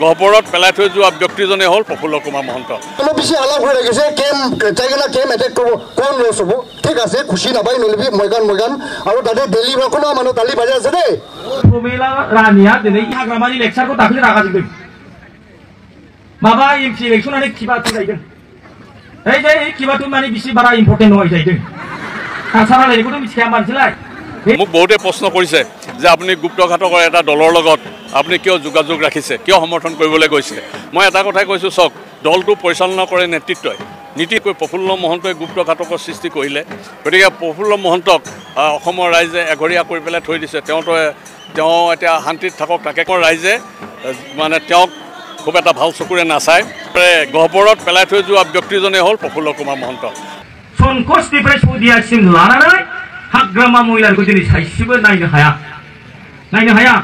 গহপুৰত পেলাই থৈ যোৱা ব্যক্তিজনে হ'ল প্ৰফুল্ল কুমাৰ মহন্ত। অলপ বেছি আলাপ হৈ ৰাখিছে কেম এটেক কৰিব কোন লছ হ'ব ঠিক আছে খুচি নাপাই নলিবি ময়গান আৰু তাতে দিল্লী কোনো মানুহ তালি বাজাই আছে দেই। প্রমিলা রানিয়া দিনে হাগ্রামানি লেকচারखौ দাখিল রাখাজोबदों माबा एमपी इलेक्शन आने खिबाथु जायदों এই যে खिबाथु माने बिसि बारा इम्पोर्टेन्ट नय जायदों आसारा लायखौथ' मिथिखाया मानसिलाय। মোক বহুতে প্ৰশ্ন কৰিছে যে আপুনি গুপ্তঘাতকৰ এটা দলৰ লগত আপুনি কিয় যোগাযোগ ৰাখিছে, কিয় সমৰ্থন কৰিবলৈ গৈছে। মই এটা কথাই কৈছোঁ, চাওক, দলটো পৰিচালনা কৰে নেতৃত্বই, নীতিকৈ প্ৰফুল্ল মহন্তই গুপ্তঘাতকৰ সৃষ্টি কৰিলে। গতিকে প্ৰফুল্ল মহন্তক অসমৰ ৰাইজে এঘৰীয়া কৰি পেলাই থৈ দিছে। তেওঁ এতিয়া শান্তিত থাকক, তাকে ৰাইজে মানে তেওঁক খুব এটা ভাল চকুৰে নাচায়। গহপুৰত পেলাই থৈ যোৱা ব্যক্তিজনে হ'ল প্ৰফুল্ল কুমাৰ মহন্ত। संकोचनिफ्राय सौदियासिम लानानै हाग्रामा महिलाखौ दिनै साइसेबो नायनो हाया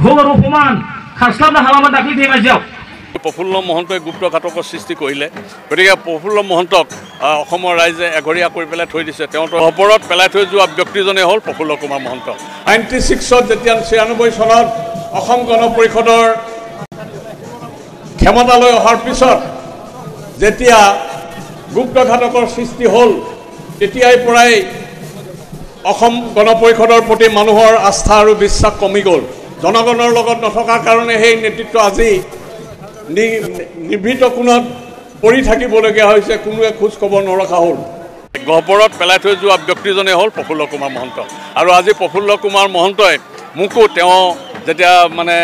घोर अपमान खारस्लाबनो हालामा दाख्लै धेमाजियाव। প্ৰফুল্ল মহন্তই গুপ্তঘাতকৰ সৃষ্টি কৰিলে। গতিকে প্ৰফুল্ল মহন্তক অসমৰ ৰাইজে এঘৰীয়া কৰি পেলাই থৈ দিছে। তেওঁ গহপুৰত পেলাই থৈ যোৱা ব্যক্তিজনে হ'ল প্ৰফুল্ল কুমাৰ মহন্ত। 96 যেতিয়া 96 চনত অসম গণ পৰিষদৰ ক্ষমতালৈ অহাৰ পিছত যেতিয়া গুপ্তঘাতকৰ সৃষ্টি হ'ল, তেতিয়াই পৰাই অসম গণ পৰিষদৰ প্ৰতি মানুহৰ আস্থা আৰু বিশ্বাস কমি গ'ল। জনগণৰ লগত নথকাৰ কাৰণে সেই নেতৃত্ব আজি নিভৃত কোণত পৰি থাকিবলগীয়া হৈছে, কোনোৱে খোজ খবৰ নৰখা হ'ল। গহপুৰত পেলাই থৈ যোৱা ব্যক্তিজনে হ'ল প্ৰফুল্ল কুমাৰ মহন্ত। আৰু আজি প্ৰফুল্ল কুমাৰ মহন্তই মোকো তেওঁ যেতিয়া মানে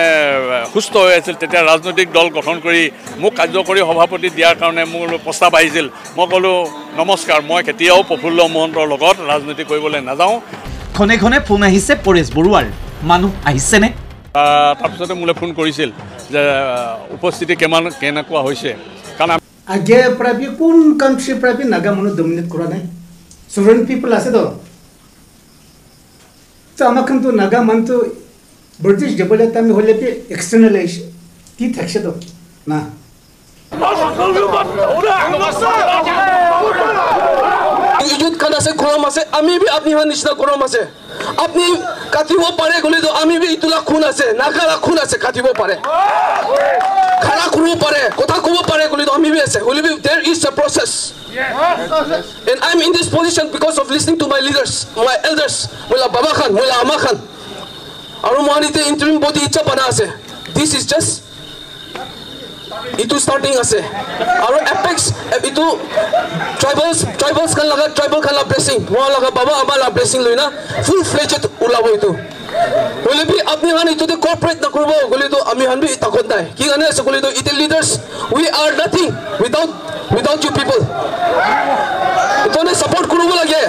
সুস্থ হৈ আছিল তেতিয়া ৰাজনৈতিক দল গঠন কৰি মোক কাৰ্যকৰী সভাপতি দিয়াৰ কাৰণে মোৰ প্ৰস্তাৱ আহিছিল। মই ক'লোঁ নমস্কাৰ, মই কেতিয়াও প্ৰফুল্ল মহন্তৰ লগত ৰাজনীতি কৰিবলৈ নাযাওঁ। ঘনে ঘনে ফোন আহিছে পৰেশ বৰুৱাৰ, মানুহ আহিছেনে? তাৰপিছতে মোলৈ ফোন কৰিছিল যে উপস্থিতি কেনেকুৱা হৈছে, কাৰণ আগে প্ৰায় কোন কাণ্ট্ৰি প্ৰায় নাগা মানুহ ডমিনেট কৰা নাই, সভৰেন পিপল আছে তো আমাক কিন্তু নাগা মানুহটো ব্রিটিশ জবলে তামি হলে কি এক্সটার্নালাইজেশন কি থাকছে তো না ইজুত খান আছে খুরম আছে আমি বি আপনি হান নিশনা খুরম আছে আপনি কাটিব পারে গলি তো আমি বি ইতুলা খুন আছে নাগালা খুন আছে কাটিব পারে খানা করব পারে কথা কব পারে গলি তো আমি বি আছে হলি বি there is a process and I'm in this position because of listening to my leaders, my elders, मुला बाबा खान मुला अम्मा खान और मोहनीते इंटरिम बॉडी इच्छा बना আছে this is just itu starting আছে আৰু apex itu tribals kan laga tribal kan la blessing mo laga baba ama la blessing লইনা full fledged উলাব itu বলে বি আপনি হান ইতুতে কোঅপারেট না করব বলে তো আমি হান বি তাকত নাই কি জানে আছে বলে তো ইতে leaders we are nothing without you people ইতনে সাপোর্ট করব লাগে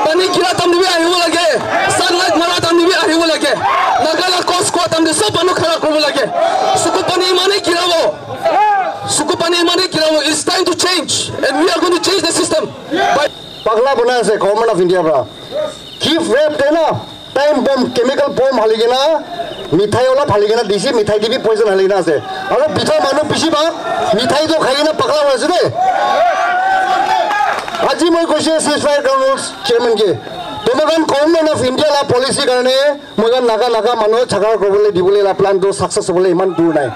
পানি কিরা তাম দিবি আহিব লাগে সানলাইট মারা তাম দিবি আহিব লাগে নাগালা কস কো তাম দি সব মানু খারাপ করব লাগে সুকু পানি মানে কিরাবো it's time to change and we are going to change the system পাগলা বনাই আছে গভর্নমেন্ট অফ ইন্ডিয়া পৰা কি ৰেপ দেনা টাইম বম কেমিক্যাল বম হালিগেনা মিঠাই অলপ হালিগেনা দিছি মিঠাই দিবি পয়জন হালিগেনা আছে আৰু পিঠা মানুহ পিছিবা মিঠাইটো খাইগেনা পাগলা হৈ আছে দে আজি মই কৈছে সিজফায়াৰ গ্ৰাউন্ডছ চেয়াৰম্যান কে তোমাগান গভৰ্নমেন্ট অফ ইন্ডিয়া লা পলিসি কাৰণে মগান নাগা মানুহ ছাগাৰ কৰিবলৈ দিবলৈ লা প্লান টো সাকসেস হ'বলৈ ইমান দূৰ নাই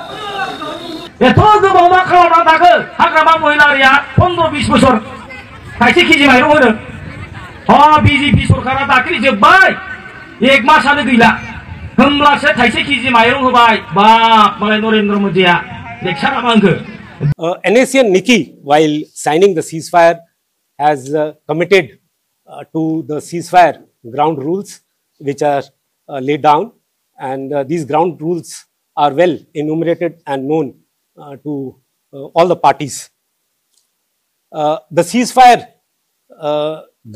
এত গোবাव मा खालामना दाखो हाग्रामा महिलारिया 15-20 बोसोर थाइसे केजि माइरं होदों बिजेपि सरकारा दाख्लै जोब्बाय एक मासानो गैला होमब्लासो थाइसे केजि माइरं होबाय बाप मालाय नरेन्द्र मोदिया लेक्सारा मा होनखो NACN Nikki, while signing the ceasefire, has committed to the ceasefire ground rules which are laid down, and these ground rules are well enumerated and known to all the parties. The ceasefire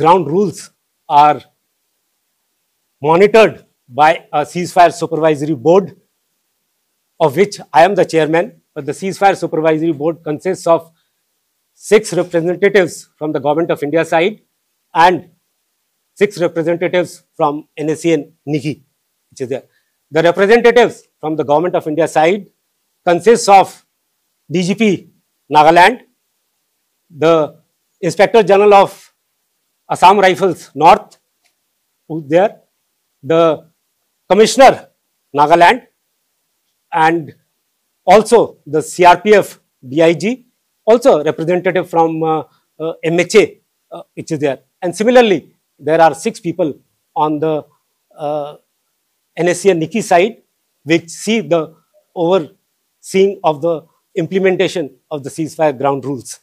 ground rules are monitored by a ceasefire supervisory board, of which I am the chairman. But the ceasefire supervisory board consists of 6 representatives from the Government of India side and 6 representatives from NACN Nikki, which is there. The representatives from the Government of India side consists of DGP Nagaland, the Inspector General of Assam Rifles North, who's there, the Commissioner Nagaland, and also the CRPF DIG, also representative from MHA, which is there. And similarly, there are 6 people on the NSC and NICI side, which see the overseeing of the implementation of the ceasefire ground rules.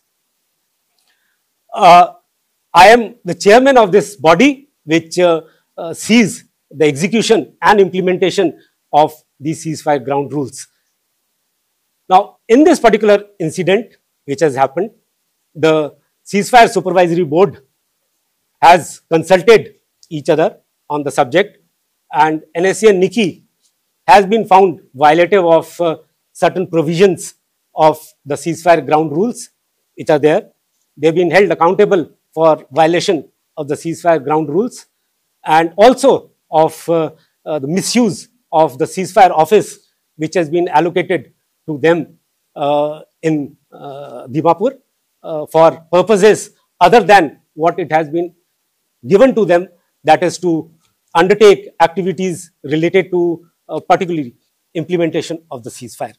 I am the chairman of this body, which sees the execution and implementation of these ceasefire ground rules. Now, in this particular incident which has happened, the ceasefire supervisory board has consulted each other on the subject, and NSC and NICI has been found violative of certain provisions of the ceasefire ground rules which are there. They have been held accountable for violation of the ceasefire ground rules and also of the misuse of the ceasefire office which has been allocated to them in Dimapur for purposes other than what it has been given to them, that is to undertake activities related to particularly implementation of the ceasefire.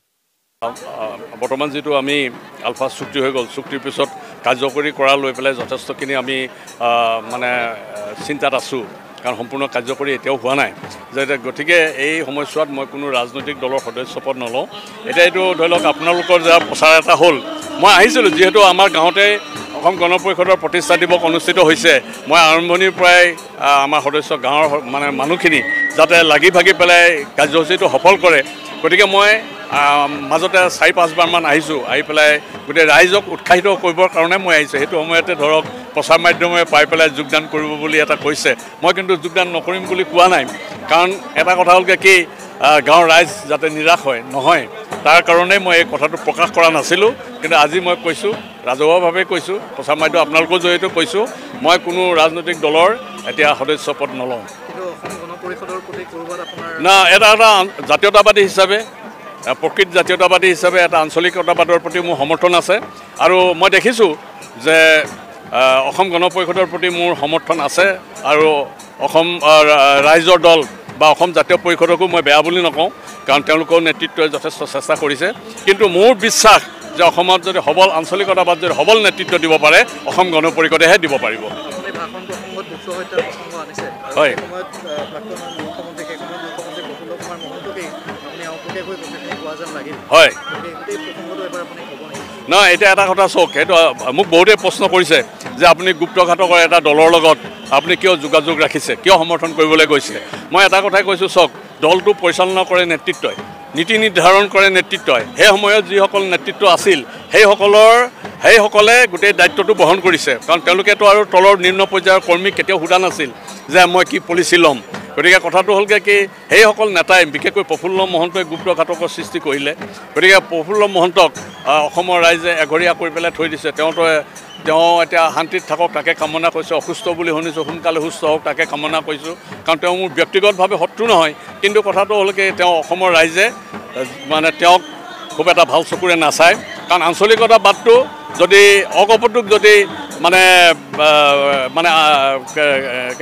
বৰ্তমান যেটো আমি আলফা চুক্তি হৈ গ'ল, চুক্তিৰ পিছত কাৰ্যকৰী কৰা লৈ পেলাই যথেষ্টখিনি আমি মানে চিন্তাত আছোঁ, কাৰণ সম্পূৰ্ণ কাৰ্যকৰী এতিয়াও হোৱা নাই। গতিকে এই সময়ছোৱাত মই কোনো ৰাজনৈতিক দলৰ সদস্যপদ নলওঁ। এতিয়া এইটো ধৰি লওক আপোনালোকৰ যাৰ প্ৰচাৰ এটা হ'ল, মই আহিছিলোঁ যিহেতু আমাৰ গাঁৱতে অসম গণ পৰিষদৰ প্ৰতিষ্ঠা দিৱস অনুষ্ঠিত হৈছে। মই আৰম্ভণিৰ পৰাই আমাৰ সদস্য গাঁৱৰ মানে মানুহখিনি যাতে লাগি ভাগি পেলাই কাৰ্যসূচীটো সফল কৰে, গতিকে মই মাজতে 4-5 বাৰমান আহিছোঁ, আহি পেলাই গোটেই ৰাইজক উৎসাহিত কৰিবৰ কাৰণে মই আহিছোঁ। সেইটো সময়তে ধৰক প্ৰচাৰ মাধ্যমে পাই পেলাই যোগদান কৰিব বুলি এটা কৈছে, মই কিন্তু যোগদান নকৰিম বুলি কোৱা নাই, কাৰণ এটা কথা হ'লগৈ কি গাঁৱৰ ৰাইজ যাতে নিৰাশ নহয় তাৰ কাৰণে মই এই কথাটো প্ৰকাশ কৰা নাছিলোঁ। কিন্তু আজি মই কৈছোঁ, ৰাজহুৱাভাৱে কৈছোঁ, প্ৰচাৰ মাধ্যম আপোনালোকৰ জৰিয়তে কৈছোঁ, মই কোনো ৰাজনৈতিক দলৰ এতিয়া সদস্যপদ নলওঁ। না, এটা জাতীয়তাবাদী হিচাপে, প্ৰকৃত জাতীয়তাবাদী হিচাপে এটা আঞ্চলিকতাবাদৰ প্ৰতি মোৰ সমৰ্থন আছে, আৰু মই দেখিছোঁ যে অসম গণ পৰিষদৰ প্ৰতি মোৰ সমৰ্থন আছে, আৰু অসম ৰাইজৰ দল বা অসম জাতীয় পৰিষদকো মই বেয়া বুলি নকওঁ, কাৰণ তেওঁলোকৰ নেতৃত্বই যথেষ্ট চেষ্টা কৰিছে। কিন্তু মোৰ বিশ্বাস যে অসমত যদি সবল আঞ্চলিকতাবাদ যদি সবল নেতৃত্ব দিব পাৰে, অসম গণ পৰিষদেহে দিব পাৰিব। হয়, হয়, নহয় এতিয়া এটা কথা চাওক, সেইটো মোক বহুতে প্ৰশ্ন কৰিছে যে আপুনি গুপ্তঘাতকৰ এটা দলৰ লগত আপুনি কিয় যোগাযোগ ৰাখিছে, কিয় সমৰ্থন কৰিবলৈ গৈছে। মই এটা কথাই কৈছোঁ, চাওক, দলটো পৰিচালনা কৰে নেতৃত্বই, নীতি নিৰ্ধাৰণ কৰে নেতৃত্বই। সেই সময়ত যিসকল নেতৃত্ব আছিল সেইসকলে গোটেই দায়িত্বটো বহন কৰিছে, কাৰণ তেওঁলোকেতো আৰু তলৰ নিম্ন পৰ্যায়ৰ কৰ্মীক কেতিয়াও সোধা নাছিল যে মই কি পলিচি ল'ম। গতিকে কথাটো হ'লগৈ কি, সেইসকল নেতাই বিশেষকৈ প্ৰফুল্ল মহন্তই গুপ্তঘাতকৰ সৃষ্টি কৰিলে। গতিকে প্ৰফুল্ল মহন্তক অসমৰ ৰাইজে এঘৰীয়া কৰি পেলাই থৈ দিছে। তেওঁ এতিয়া শান্তিত থাকক তাকে কামনা কৰিছোঁ। অসুস্থ বুলি শুনিছোঁ, সোনকালে সুস্থ হওক তাকে কামনা কৰিছোঁ, কাৰণ তেওঁ মোৰ ব্যক্তিগতভাৱে শত্ৰু নহয়। কিন্তু কথাটো হ'ল কি, তেওঁ অসমৰ ৰাইজে মানে তেওঁক খুব এটা ভাল চকুৰে নাচায়, কাৰণ আঞ্চলিকতাবাদটো যদি অকপটোক যদি মানে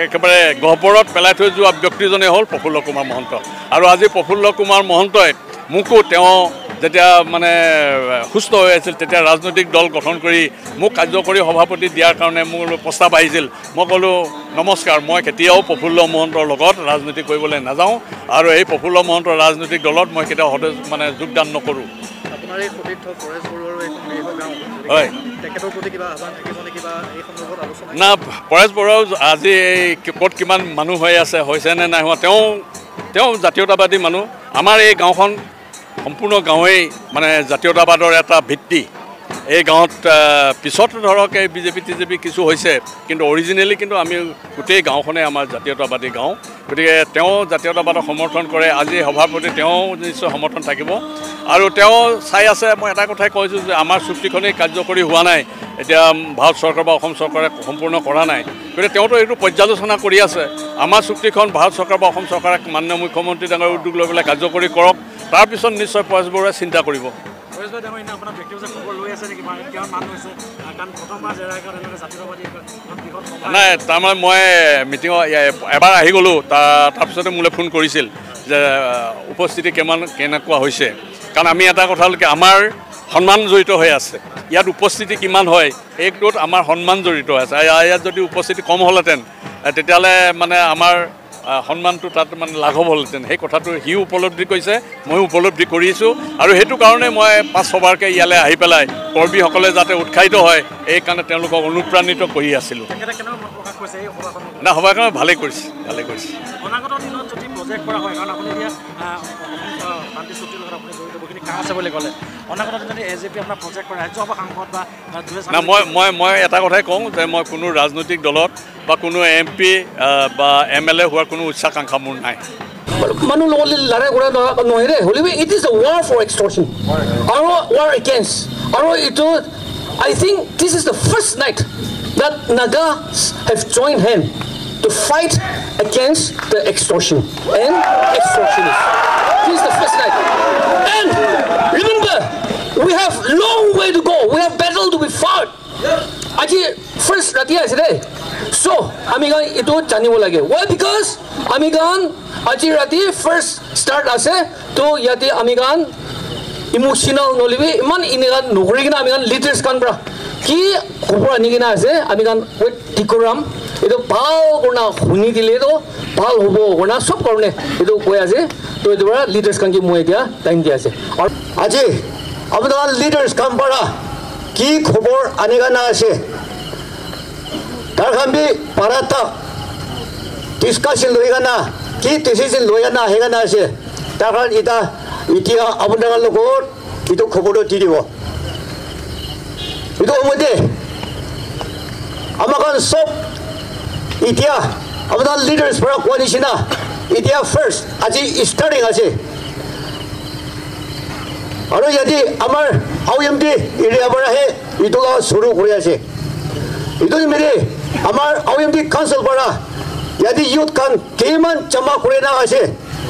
একেবাৰে গহ্বৰত পেলাই থৈ যোৱা ব্যক্তিজনেই হ'ল প্ৰফুল্ল কুমাৰ মহন্ত। আৰু আজি প্ৰফুল্ল কুমাৰ মহন্তই মোকো তেওঁ যেতিয়া মানে সুস্থ হৈ আছিল তেতিয়া ৰাজনৈতিক দল গঠন কৰি মোক কাৰ্যকৰী সভাপতি দিয়াৰ কাৰণে মোৰ প্ৰস্তাৱ আহিছিল। মই ক'লোঁ নমস্কাৰ, মই কেতিয়াও প্ৰফুল্ল মহন্তৰ লগত ৰাজনীতি কৰিবলৈ নাযাওঁ, আৰু এই প্ৰফুল্ল মহন্তৰ ৰাজনৈতিক দলত মই কেতিয়াও মানে যোগদান নকৰোঁ। হয়, না পৰেশ বৰুৱাও আজি এই ক'ত কিমান মানুহ হৈ আছে, হৈছে নে নাই হোৱা, তেওঁ জাতীয়তাবাদী মানুহ। আমাৰ এই গাঁওখন সম্পূৰ্ণ গাঁৱেই মানে জাতীয়তাবাদৰ এটা ভিত্তি। এই গাঁৱত পিছত ধৰক এই বিজেপি টিজেপি কিছু হৈছে, কিন্তু অৰিজিনেলি কিন্তু আমি গোটেই গাঁওখনেই আমাৰ জাতীয়তাবাদী গাঁও। গতিকে তেওঁ জাতীয়তাবাদক সমৰ্থন কৰে। আজি সভাপতি তেওঁ নিশ্চয় সমৰ্থন থাকিব, আৰু তেওঁ চাই আছে। মই এটা কথাই কৈছোঁ যে আমাৰ চুক্তিখনেই কাৰ্যকৰী হোৱা নাই, এতিয়া ভাৰত চৰকাৰ বা অসম চৰকাৰে সম্পূৰ্ণ কৰা নাই। গতিকে তেওঁতো এইটো পৰ্যালোচনা কৰি আছে। আমাৰ চুক্তিখন ভাৰত চৰকাৰ বা অসম চৰকাৰে মাননীয় মুখ্যমন্ত্ৰী ডাঙৰ উদ্যোগ লৈ পেলাই কাৰ্যকৰী কৰক, তাৰপিছত নিশ্চয় পৰেশ বৰুৱাই চিন্তা কৰিব। নাই, তাৰমানে মই মিটিঙত এবাৰ আহি গ'লোঁ, তাৰপিছতে মোলৈ ফোন কৰিছিল যে উপস্থিতি কেনেকুৱা হৈছে কাৰণ আমি এটা কথা হ'ল কি আমাৰ সন্মান জড়িত হৈ আছে ইয়াত উপস্থিতি কিমান হয় এইটোত আমাৰ সন্মান জড়িত আছে ইয়াত যদি উপস্থিতি কম হ'লহেঁতেন তেতিয়াহ'লে মানে আমাৰ সন্মানটো তাত মানে লাঘৱ হ'লহেঁতেন সেই কথাটো সিও উপলব্ধি কৰিছে ময়ো উপলব্ধি কৰিছোঁ আৰু সেইটো কাৰণে মই 5-6বাৰকৈ ইয়ালৈ আহি পেলাই কৰ্মীসকলে যাতে উৎসাহিত হয় এইকাৰণে তেওঁলোকক অনুপ্ৰাণিত কৰি আছিলোঁ না সভাখন ভালেই কৰিছে অনাগত দিনত যদি প্ৰজেক্ট কৰা হয় কাৰণ আপুনি এতিয়া শান্তি চুক্তিৰ লগত আপুনি জড়িত বহুখিনি কাম আছে বুলি ক'লে অনাগত দিনত এজেপি আপোনাৰ প্ৰজেক্ট কৰা ৰাজ্য সভা সাংসদ বা না মই এটা কথাই কওঁ যে মই কোনো ৰাজনৈতিক দলত বা কোনো MP বা MLA হোৱাৰ কোনো উচ্চাকাংক্ষা মোৰ নাই মানুহ লগত লৰাই কৰা নহয় ৰে হ'লে it is a war for extortion আৰু ৱাৰ এগেইনষ্ট আৰু এইটো I think this is the first night that Nagas have joined hands to fight against the extortion and extortionists. This is the first night. And remember, we have long way to go. We have battle to be fought. Aji first rati ase de. So, ami gan itu janibo lage. Why? Because ami gan aji rati first start ase to yati ami gan emotional nolibi iman inigan nokri gina ami gan leaders kan bra. কি খবৰ আনি কিনা আছে আমি গান ঠিক কৰাম এইটো ভাল কৰোণা শুনি দিলেতো ভাল হ'ব কৰোণা চব কাৰণে এইটো কৈ আছে তো এইটো পৰা লিডাৰ্ছ কাম কি মই এতিয়া টাইম দি আছে আৰু আজি আপোনাৰ লিডাৰ্ছ কাম পৰা কি খবৰ আনি কিনা আছে তাৰ কামবি পাৰাটা ডিছকাশ্যন লৈ কিনা কি ডিচিশ্যন লৈ কিনা আহি কিনা আছে তাৰ কাৰণ এতিয়া আপোনাৰ লগত এইটো খবৰটো দি দিব itu umumnya, amakan sop, itia, amakan leaders para koalisi na, itia first, aji starting aja. Aru jadi amar, AUMD area para he, itu lah suruh korea aja. Itu ni mere, amar AUMD council para, jadi youth kan keman jama korea na aja,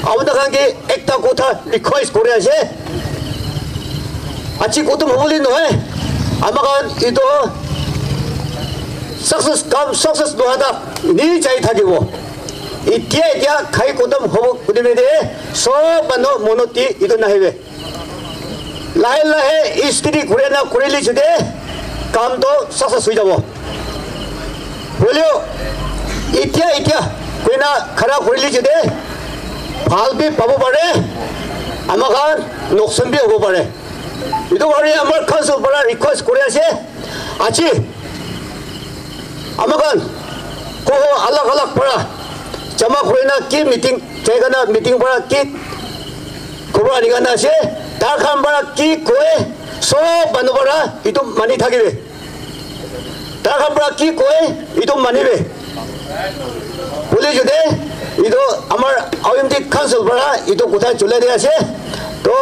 amakan kan ke ekta kota request korea aja. Aji kota mohon noe. Amakan itu sukses doa ini cai thakibo. Itia kai kodam hobo kudimede sob bano monoti itu nahibe. Lahe istri kurena kureli jude kam to sukses hui jabo. Boleh itia kurena khara kureli jude hal bi pabu pare amakan noksan bi hobo pare. Itu hari amar council para request করে আছে আছে আমাগন কো আলাগ আলাগ para জমা করে না কি meeting জায়গা না meeting para কি খবর আনি গানা আছে তার কাম para কি কয় সব বানু para itu মানি থাকিবে তার কাম para কি কয় itu মানিবে বলে যদি itu আমার AUMD council para itu কোথায় চলে দিয়ে আছে তো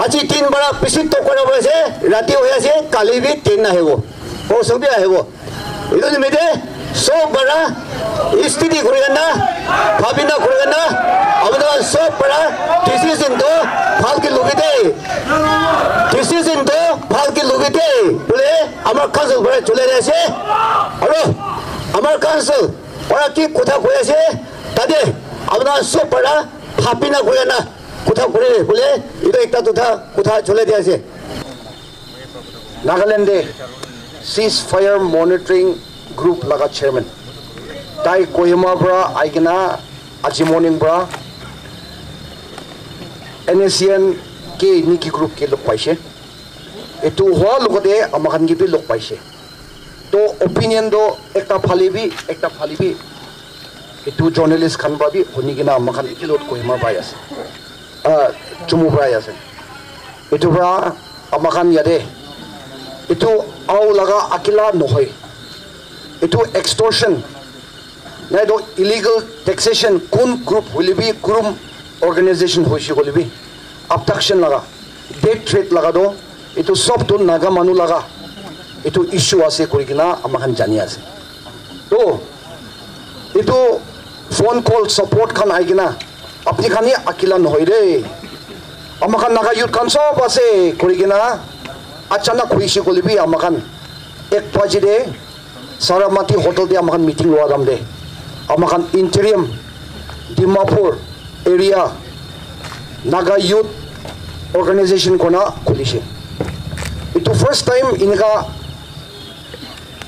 আজি 3 বাৰ পিছত তো কৰা হৈছে ৰাতি হৈ আছে কালি বি 3 আহিব পৰসু বি আহিব এইটো নিমিতে সব বাৰ স্থিতি কৰি না ভাবিনা কৰি না আপোনাৰ সব বাৰ ডিসিশন তো ভালকে লবিতে ডিসিশন তো ভালকে লবিতে বলে আমাৰ কাউন্সিল বাৰ চলে আছে আৰু আমাৰ কাউন্সিল পৰা কি কথা কৈ আছে তাতে আপোনাৰ সব বাৰ ভাবিনা কৰি না কোথা করে বলে এটা একটা কোথা চলে দিয়েছে নাগাল্যান্ডে সিজ ফায়ার মনিটরিং গ্রুপ লাগা চেয়ারম্যান তাই কোহিমা ব্রা আইগনা আজি মর্নিং ব্রা NACN কে নিকি গ্রুপ কে লোক পাইছে এটু হওয়া লগতে আমাখান গিবি লোক পাইছে তো অপিনিয়ন দো একটা ফালিবি এটু জার্নালিস্ট খান বাবি হনি কিনা আমাখান ইকিলত কোহিমা বাই আছে Cumubrai আছে itu pra amakan yade itu au laga akila nohoi itu extortion na do illegal taxation kun group holibi group organization hoishi holibi abduction laga death threat laga do itu sob to naga manu laga itu issue ase korigina amakan jani ase to itu phone call support khan aigina apni khani akila nohoi re amakan naga youth kan sob ase korigina achanak hoishi kolibi amakan ek pajide Saramati hotel de amakan meeting loa dam de amakan interim Dimapur area Naga youth organization को ना खुली से इतो first time इनका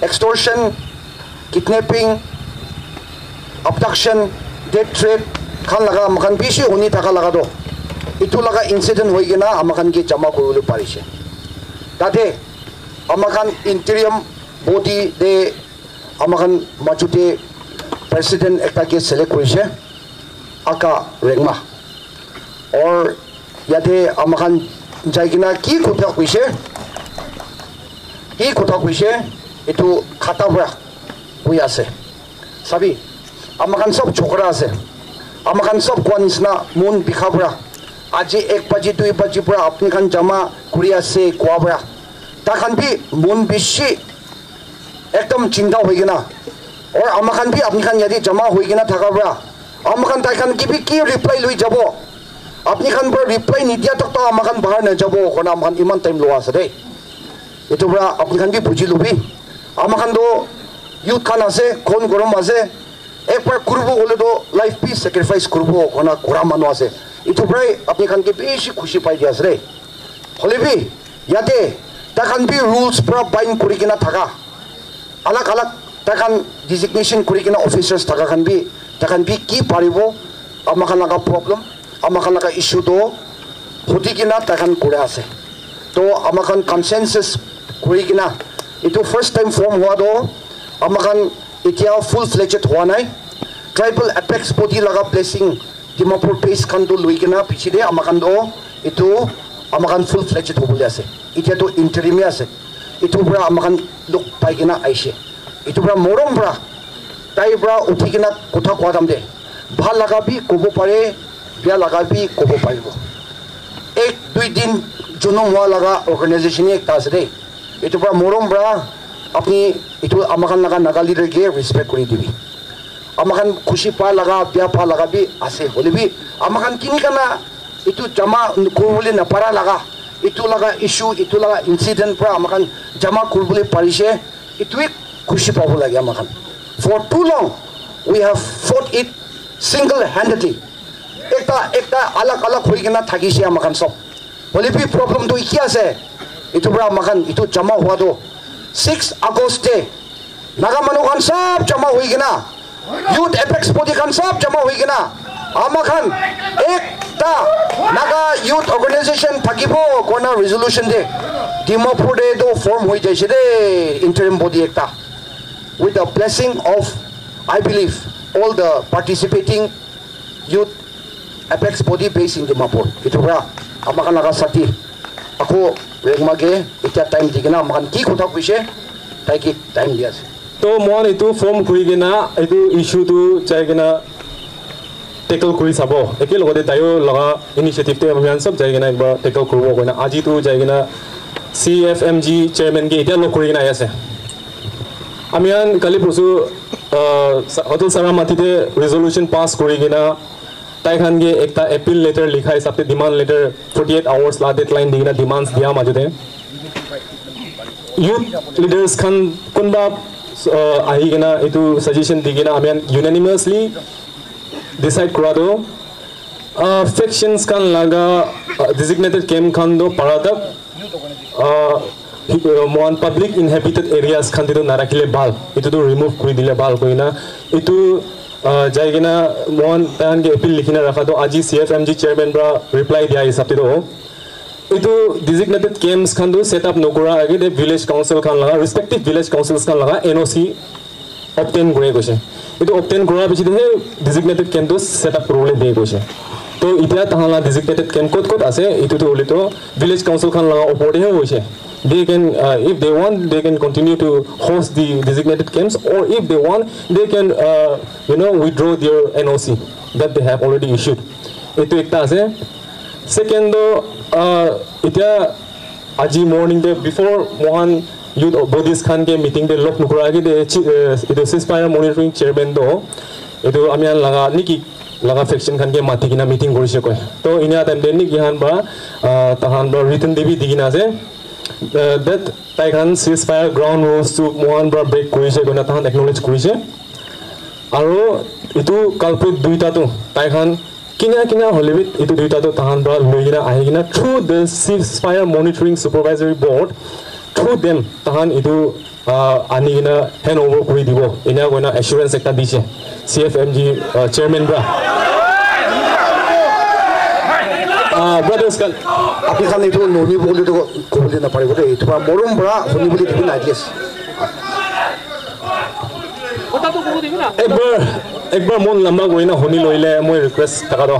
extortion kidnapping abduction death threat khan laga makan bishi honi taka laga do itu laga incident hoi gina amakan ki jama korule parise tate amakan interim body de amakan majute president ekta ke select korise aka rengma or yate amakan jaigina ki kotha koise itu khata bra koi ase sabi amakan sob chokra ase amakan sob kwanisna mon bikhabra aji 1 baji 2 baji pura apni khan jama kuri ase kwabra ta khan bi mon bishi ekdom chinta hoigina or amakan bi apni khan yadi jama hoigina thakabra amakan ta khan ki reply lui jabo apni khan bro reply nidia tok to amakan bahar na jabo kona amakan iman time lo ase de itu bra apni khan bi buji lubi amakan do youth khan ase kon gorom ase एक बार कुर्बो बोले तो life भी sacrifice कुर्बो कोना कोरा मानो आसे इतो ब्राई अपनी खान के बेशी खुशी पाई दिया रे होले भी याते ताखान भी रूल्स पर बाइन कुरिकिना थाका अलग अलग ताखान डिजिग्नेशन कुरिकिना ऑफिसर्स थाका खान भी की पारिबो अमाखान लगा प्रॉब्लम अमाखान लगा इशू तो होतिकिना ताखान कुरे आसे तो अमाखान कंसेंसस कुरिकिना इतो फर्स्ट टाइम फॉर्म हुआ दो अमाखान इतिया फुल फ्लेजेड हुआ नहीं ट्राइबल एपेक्स बॉडी लगा प्लेसिंग दिमापुर पेस खान तो लुइकिना पीछे दे अमाखान दो इतो अमाखान फुल फ्लेजेड हो बोले आसे इतिया तो इंटरिम आसे इतो ब्रा अमाखान लुक पाइकिना आइसे इतो ब्रा मोरम ब्रा ताई ब्रा उठिकिना कोठा कोदाम दे ভাল लगा भी कोबो पारे बिया लगा भी कोबो पारिबो 1-2 दिन जुनम हुआ लगा ऑर्गेनाइजेशन एक तास दे इतो ब्रा मोरम ब्रा अपनी इतो अमाखान लगा नागा लीडर के रिस्पेक्ट करी दिबी अमाखान खुशी पा लगा बिया पा लगा भी आसे होले भी अमाखान किनी kana इतो जमा कुरबुले न पारा लगा इतो लगा इशू इतो लगा इंसिडेंट पर अमाखान जमा कुरबुले पारिसे इतो एक खुशी पाबो लगे अमाखान for too long we have fought it single handedly एकटा अलग अलग होई केना थाकिसे अमाखान सब होले भी प्रॉब्लम तो इकी आसे इतो ब्रा अमाखान इतो जमा हुआ दो 6 August डे नागा मानु खान सब जमा हुई गना यूथ एपेक्स बॉडी खान सब जमा हुई गना अमाखान एकटा नागा यूथ ऑर्गेनाइजेशन थाकिबो कोना रेजोल्यूशन दे दिमापुर दे दो फॉर्म होई जाइसे दे इंटरिम बॉडी एकटा with the blessing of I believe all the participating youth apex body based in Dimapur itu bra amakan naga sati aku regmage eta time digina amakan ki kotha kuise taiki time diase to mon itu form kurigina itu issue tu chaigina tackle kuri sabo ekil logode tayo laga initiative te abhiyan sab chaigina ekbar tackle kurbo koina aji tu chaigina CFMG chairman ge eta log kurigina ayase আমিয়ান Kali প্রসু Atul সারামাতিতে resolution pass করে কিনা তাইখানগে একটা appeal letter লিখা হিসাবে demand letter 48 hours লা deadline দিনা demands দিয়া মাজতে youth leaders খান কোনবা আহি কিনা এটু সাজেশন দিগিনা আমিয়ান ইউনানিমাসলি ডিসাইড করা দো ফেকশনস খান লাগা designated camp Khan do পারাদক mon public inhabited areas khan te narakile bal itu to remove kuri dile bal koina itu jaigena mon tan ge appeal likhina rakha to aji CFMG chairman bra reply dia hisapte to itu designated camps khan do set up nokora age de village council khan laga respective village councils khan laga NOC obtain kore goise itu obtain kora bichi de designated camp to set up role de goise to itia tahala designated camp kot ase itu to ole to village council khan laga opor he hoise they can if they want they can continue to host the designated camps or if they want they can withdraw their NOC that they have already issued etu ekta ase second eta aji morning de before mohan youth bodies khan ke meeting de lok nukura age de etu ceasefire monitoring chairman do etu amian laga niki laga faction khan ke mati kina meeting korise koi to inia time de niki han ba tahan ba written debi digina ase that taikan ceasefire ground rules to mohan bra break korise gona tahan acknowledge korise aro itu culprit duita to taikan কিনা হলে এইটো দুইটাটো তাহান পৰা লৈ কিনা আহি কিনা through the ceasefire monitoring supervisory board through them তাহান এইটো আনি কিনা হেণ্ড অভাৰ কৰি দিব এনে কইনা এচুৰেঞ্চ একটা দিছে CFMG চেয়াৰমেন পৰা ব্ৰাদাৰ্ছ কাল আপুনি খালি এইটো ননী বুলিতো ক'বলৈ নাপাৰিব দেই এইটো মৰম পৰা শুনি বুলি দিব লাগি আছে একবাৰ মন লম্বা কৰি না শুনি লইলে মই ৰিকুৱেষ্ট থকা দ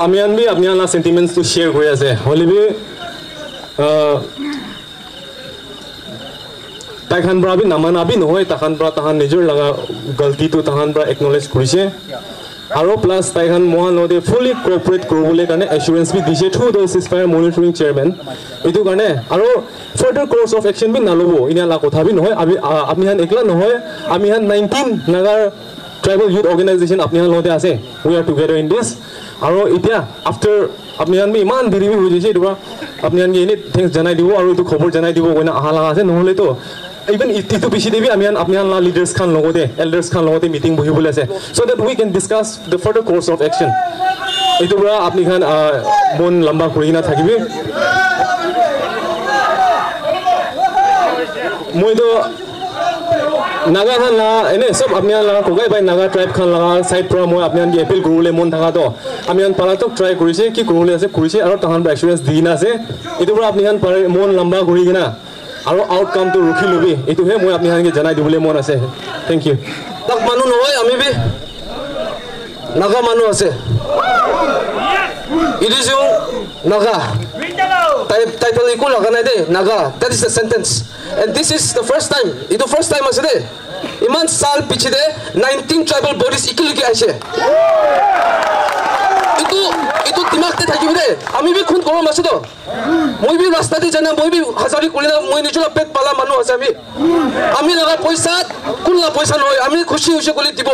আমি আনবি আপনি আনা সেন্টিমেন্টস টু শেয়াৰ কৰি আছে হলিবি তাইখান পৰা বি নামানাবি নহয় তাখান পৰা তাহান নিজৰ লগা গলতিটো তাহান পৰা একনলেজ কৰিছে আৰু প্লাস তাইখান মহানদী ফুলি কোঅপাৰেট কৰিবলৈ কাৰণে এচুৰেঞ্চ বি দিছে through the ceasefire monitoring chairman এইটো কাৰণে আৰু ফাৰ্দাৰ কোৰ্স অফ একশন বি নালব ইনালা কথা বি নহয় আমি হান একলা নহয় আমি হান 19 নাগাৰ ট্ৰাইবেল ইউথ অৰ্গানাইজেশ্যন আপনি হান লগতে আছে we are together in this আৰু এতিয়া আফটাৰ আপনি হান ইমান দেৰি হৈ গৈছে এইটো আপনি হান এনে থ্যাঙ্কস জনাই দিব আৰু এইটো খবৰ জনাই দিব কইনা আহা লাগা আছে নহলে তো even itu bisi devi apni an la leaders khan logote elders khan logote meeting bohi bole ase so that we can discuss the further course of action itu bra apni khan bon lamba kurina thakibe moi do naga khan la ene sob apni an la kogai bai naga tribe khan la side pro moi apni an ge appeal kurule mon thaka to ami an palatok try korise ki kurule ase korise aru tahan assurance dina ase itu bra apni khan mon lamba kurigina আৰু outcome তো ৰখি লবি এটো হে মই আপনি Han জানাই দিবলে মন আছে থ্যাংক ইউ তাক মানুহ নহয় আমি বি নাগা মানুহ আছে it is you Naga title ইকো লগা নাই দে Naga that is the sentence and this is the first time ইটো ফার্স্ট টাইম আছে দে ইমান সাল পিছতে 19 ট্রাইবাল বডিজ ইকিলিকি আছে ইটো দিমাগতে থাকিব দে আমি বি খুন গৰম আছে তো মই বি ৰাস্তাতে জানা মই বি হাজাৰি কৰিলা মই নিজৰ পেট পালা মানুহ আছে আমি লগা পইচা কোনলা পইচা নহয় আমি খুশি হৈছে কলি দিব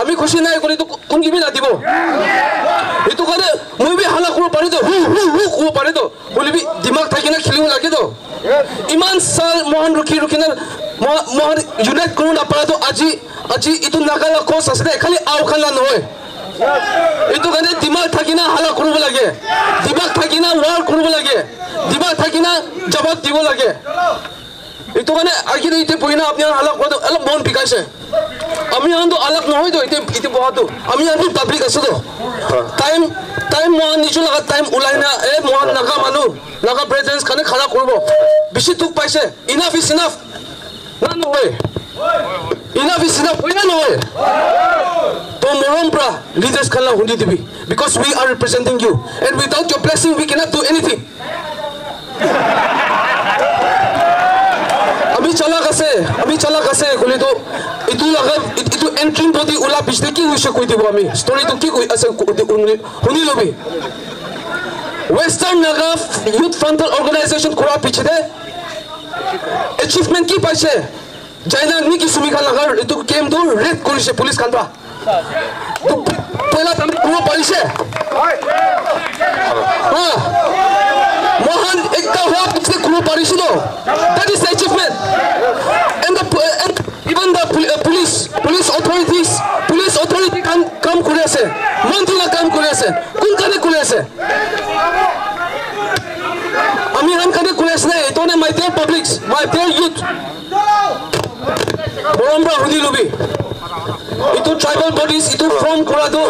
আমি খুশি নাই কলি তো কোন কিবি না দিব ইটো কাৰণে মই বি হালা কৰিব পাৰি তো হু পাৰি তো কলি বি দিমাগ থাকি না খেলিব লাগে তো ইমান সাল মহান ৰখি না মহান ইউনাইট কৰিব নাপাৰা তো আজি ইটো নাগালা কোচ আছে দে খালি আও খালা নহয় itu কাৰণে দিমাগ থাকি না হালা কৰিব লাগে দিমাগ থাকি না ওয়াৰ কৰিব লাগে দিমাগ থাকি না জবাব দিব লাগে itu কাৰণে আকি ইতে পইনা আপনি হালা কৰিব অলপ মন পিকাইছে আমি আনটো অলপ নহয় তো ইতে বহাটো আমি আনটো পাব্লিক আছে তো টাইম মই নিচু লগা টাইম উলাই না এ মই নাগা মানুহ নাগা প্ৰেজেন্স কাৰণে খালা কৰিব বেছি তুক পাইছে ইনাফ ইজ ইনাফ না নহয় ইনাফ ইজ ইনাফ পইনা নহয় to morom pra leaders khala hundi dibi because we are representing you and without your blessing we cannot do anything ami chala kase kole to itu entering body ula bishte ki hoise koi dibo ami story to ki koi ase huni lobi western naga youth frontal organization kora pichide achievement ki paise jaina ni ki sumika lagar itu came to raid korise police kandra पहिला तम कुरो परिसे मोहन एकता हुआ पिछले कुरो परिसे दो that is the achievement and even the police authority काम करे আছে মন্ত্রীরা কাম করে আছে কোন কানে করে আছে আমি হাম কানে করে আছে না এটো না my dear publics my dear youth বরমরা হুদি লবি itu tribal bodies itu form kora do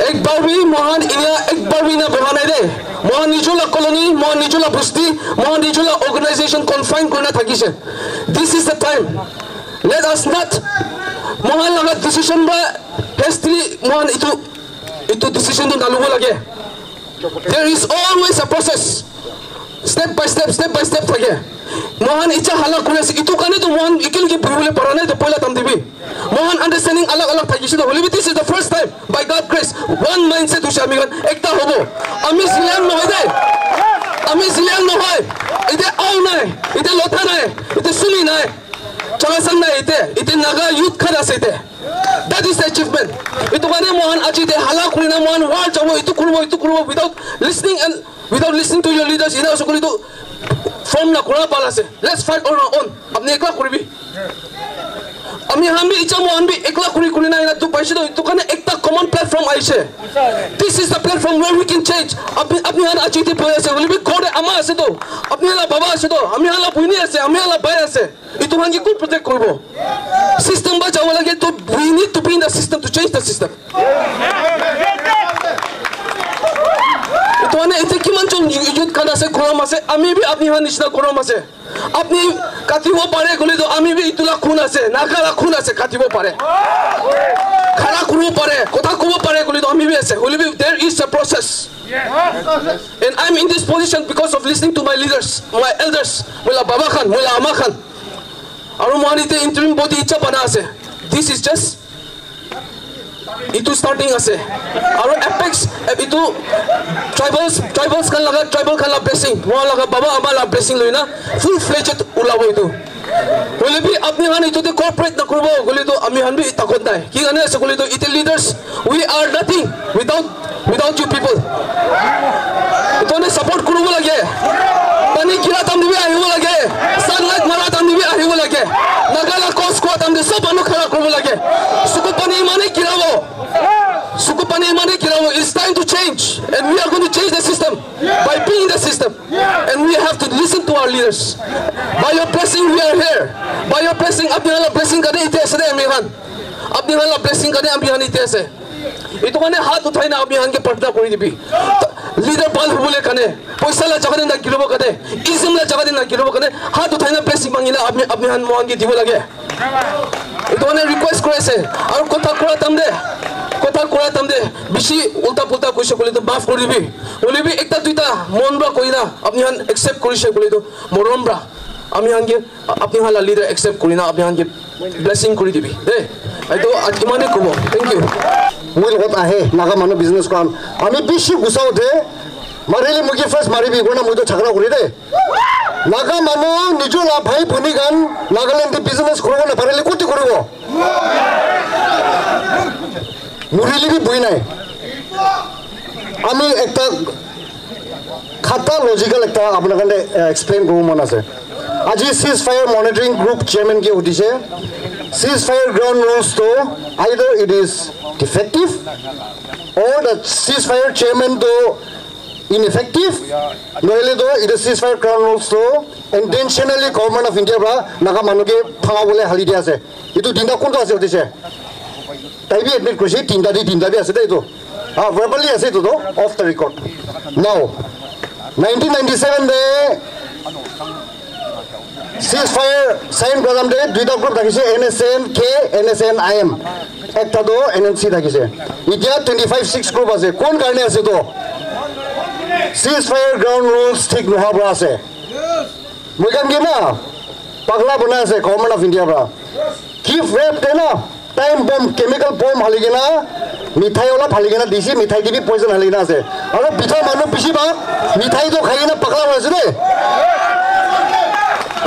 ek bar bhi mohan inia ek bar bhi na bahana de mohan nijola colony mohan nijola busti mohan nijola organization confine korna thakise this is the time let us not mohan laga decision ba hastily mohan itu decision to nalugo lage there is always a process step by step থাকে mohan icha hala kores itu kane to mohan ikil ki bhule parane to poila tam dibi mohan understanding alag thakise to holibi this is the first time by god grace one mindset usha ami ekta hobo ami zilan nohoy ite au nai ite lotha nai ite sumi nai chalasan nai ite naga youth khara ase ite that is the achievement itu kane mohan aji de hala kurina mohan war jabo itu kurbo without listening to your leaders ina sokoli to form নকৰা ভাল আছে let's fight on on আপুনি একলা কৰিবি আমি হামি ইচ্ছা মই আমি একলা কৰি নাই না তো পাইছে তো কাৰণে একটা কমন প্ল্যাটফৰ্ম আইছে this is the platform where we can change আপনি হান আচিতে পয় আছে বলিবি কোড আমা আছে তো আপনি হালা বাবা আছে তো আমি হালা বুইনি আছে আমি হালা বাই আছে ইটো ভাঙি কো প্ৰটেক্ট কৰিব সিস্টেম বা যাব লাগে তো we need to be in the system to change the system तो ने इथे किमान জন ইউথ খান আছে গরম আছে আমি বি আপনি হান নিচিনা গরম আছে আপনি কাটিব পারে গলি তো আমি বি ইতুলা খুন আছে নাগালা খুন আছে কাটিব পারে খানা কৰিব পাৰে কথা ক'ব পাৰে গলি তো আমি বি আছে will be there is a process and I'm in this position because of listening to my leaders my elders mola baba khan mola ama khan aru moanite interim body icha bana ase this is just itu starting ase aru apex itu tribals kan laga tribal kan la blessing mo laga baba ama la blessing loina full fledged ulabo itu hole bi apni han itu te corporate na korbo goli to ami han bi takot nai ki gane ase goli to it leaders we are nothing without you people to ne support korbo lage pani kira tam dibi ahibo lage sunlight mara tam dibi ahibo lage nagala cost ko tam de sob anu khara korbo lage suku pani mane kirabo it's time to change and we are going to change the system by being the system and we have to listen to our leaders by your blessing we are here by your blessing apni hala blessing kade ite ase de ami han apni hala blessing kade ami han ite ase itu kane hat uthai na ami han ke partner kori dibi leader bal hubule kane paisa la jaga na kilobo kade ism la jaga na kilobo kane hat uthai na blessing mangila apni han mo han ke dibo lage itu kane request kore ase aru kotha kora tamde bishi ulta pulta koise kole to maaf kori dibi bole bi ekta duita mon bra koina apni han accept korise kole to morom bra ami han ke apni hala leader accept korina apni han ke blessing kori dibi de aito aj mane kobo thank you মই লগত আহে নাগা মানুহ business কৰাম আমি বেছি গুচাওঁতে মাৰিলে মুখি first মাৰিবি কোনে মইতো ঝগড়া কৰি দে নাগা মানুহ নিজৰ ভাই ভনী গান নাগালেণ্ডে বিজনেছ কৰিব নাপাৰিলে ক'ত কৰিব মুৰিলি বই নাই আমি একটা খাতা লজিক্যাল একটা আপোনাৰ কাৰণে এক্সপ্লেইন কৰিব মন আছে আজি সিজ ফায়াৰ মনিটৰিং গ্ৰুপ চেয়াৰমেন কি উঠিছে সিজ ফায়াৰ গ্ৰাউণ্ড ৰুলছ তো either it is defective or the ceasefire chairman to ineffective নহলে তো it is ceasefire ground rules to intentionally government of India bra naga manuke phanga bole hali dia ase itu dinda konto ase utise tai bi admit koise tinda di ase dei to verbally ase to off the record now 1997 de ceasefire sign program de duita group thakise NSN K NSN IM একটা তো NNC থাকিছে এতিয়া 25-6 group আছে কোন কাৰণে আছে তো ceasefire ground rules ঠিক নহব আছে মই কাম কি না পাগলা বনাই আছে গভৰ্ণমেণ্ট অফ ইণ্ডিয়া পৰা কি ৰেপ দে না টাইম বম কেমিকেল বম হালি কিনা মিঠাই অলপ হালি কিনা দিছি মিঠাই দিবি পয়জন হালি কিনা আছে আৰু পিঠা মানুহ পিছিবা মিঠাইটো খাই কিনা পাগলা হৈ আছে দেই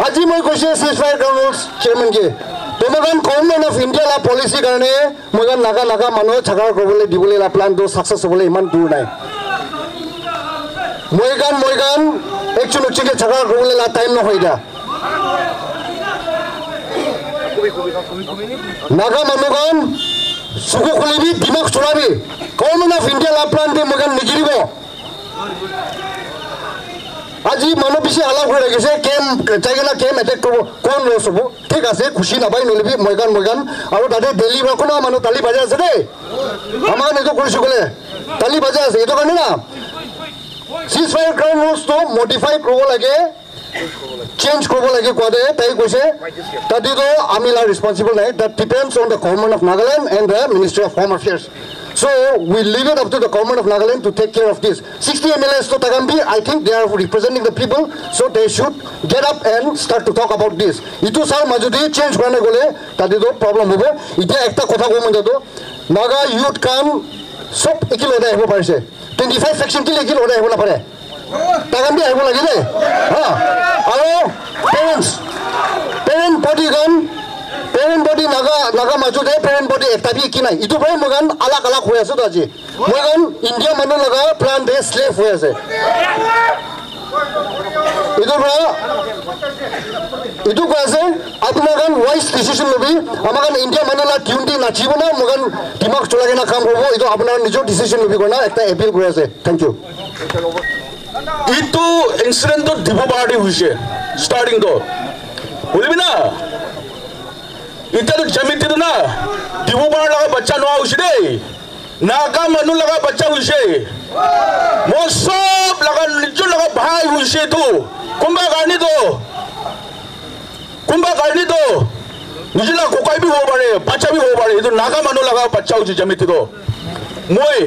আজি মই কৈছে ceasefire ground rules চেয়াৰমেন কি তোমাগান গভৰ্ণমেণ্ট অফ ইণ্ডিয়া লা পলিচি কাৰণে মগান নাগা মানুহ ঝগড়া কৰিবলৈ দিবলৈ লা প্লান তো সাকসেস হ'বলৈ ইমান দূৰ নাই মগান একচুয়ালি ঝগড়া কৰিবলৈ লা টাইম নহয় দা নাগা মানুহগান চকু খুলিবি দিমাগ চলাবি গভৰ্ণমেণ্ট অফ ইণ্ডিয়া লা প্লান দে মগান নিগিৰিব আজি মানুহ বেছি আলাপ হৈ ৰাখিছে চাইকেলা কেম এটেক কৰিব কোন লছ হ'ব ঠিক আছে খুচি নাপাই নলিবি মগান আৰু তাতে দিল্লী পৰা কোনো মানুহ তালি বাজাই আছে দেই আমাৰ এইটো কৰিছোঁ ক'লে তালি বাজাই আছে এইটো কাৰণে না ceasefire ground rules to modify কৰিব লাগে চেঞ্জ কৰিব লাগে কোৱাদে তাই কৈছে তাতেতো আমি লা ৰেছপন্সিবল নাই that depends on the government of Nagaland and the Ministry of Home Affairs so we leave it up to the government of Nagaland to take care of this 60 MLAs to Tagambi I think they are representing the people so they should get up and start to talk about this itu sar majudi change korane gole tateto problem hobo ite ekta kotha komo jato naga youth kan sob ekil hoda hobo parise 25 section ki ekil hoda hobo na pare Tagambi hobo lagi de ha aro parent body naga majude parent body ekta bi ki nai itu bhai mogan alak হৈ আছে তো আজি mogan India manu laga plan de slave হৈ আছে itu কৈ আছে আপোনালোকে wise decision লবি আমাক ইন্ডিয়া মানলা কিউন্টি নাচিব না মগন দিমাগ চলাকে না কাম করব এটা আপনার নিজৰ ডিসিশন লবি কনা একটা এপিল কৰি আছে থ্যাংক ইউ ইটো ইনসিডেন্ট দিব পাৰ্টি হৈছে স্টাৰ্টিং তো বলিবি না এটা তো জমিতে না দিব পাৰ লগা বাচ্চা নোৱা হৈছে দেই নাগা মানুহ লগা বাচ্চা হৈছে মই সব লগা নিজৰ লগা ভাই হৈছে তো কোনবা কাৰণে তো নিজলা কোকাই भी हो पारे बच्चा भी हो पारे तो नागा मानो लगा बच्चा हो जमीती तो मोय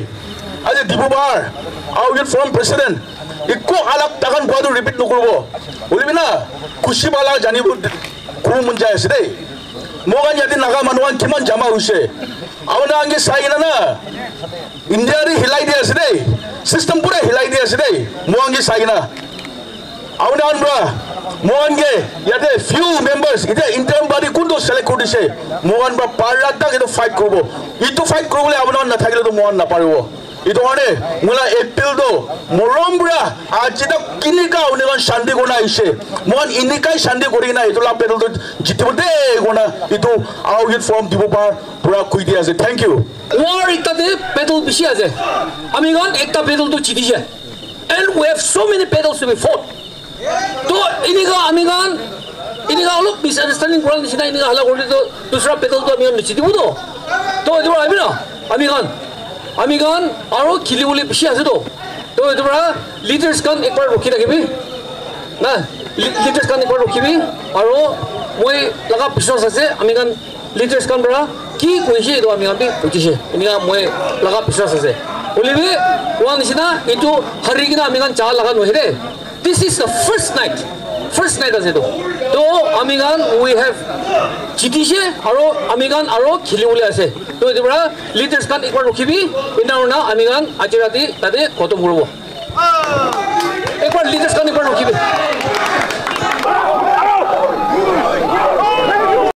आज दिबुबार आउ गेट फ्रॉम प्रेसिडेंट इको अलग तगन बादु रिपीट नकरबो बोलिबि ना खुशी बाला जानिबो को मन जाय से दे मोगन यदि नागा मानवान किमान जमा होइसे आवना अंगे साइना ना इंडिया रे हिलाई दे से दे सिस्टम पूरा हिलाई दे से दे मो अंगे साइना आवना अनब्रा मोहनगे यादे few members ite interim body kundo select kodise mohan ba parla tak itu fight korbo itu fight korobole abona na thakile to mohan na paribo itu hone mula april do morombra ajida kinika unigon shanti gona aise mohan inikai shanti kori na itu la pedal to jitibode gona itu au get from dibopar pura kui dia ase thank you war iktate pedal bishi ase amigon ekta pedal to jitise and we have so many pedals to be fought तो इनिका अमीगान इनिका अलग misunderstanding problem निशिना इनिका हला कोडी तो दूसरा petal तो अमीगान निचिति बुदो तो इदो आबि ना अमीगान आरो खिली बोले बिशी आसे तो इदोरा लीडर्स कान एक बार रखि राखिबि ना लीडर्स कान एक बार रखिबि आरो मोय लगा विश्वास आसे अमीगान लीडर्स कान बरा की कइसे इदो अमीगान बि बुझिसे इनिका मोय लगा विश्वास आसे बोलिबि वा निशिना इतो हरिगिना अमीगान चा लगा Nahire This is the first night as it तो अमीगान we have जितिसे आरो अमीगान आरो खिली बोले आसे तो इदरा लीडर्स कान एक बार रखिबि इनाउना अमीगान आज राति तादे खतम करबो एक बार लीडर्स कान एक बार रखिबि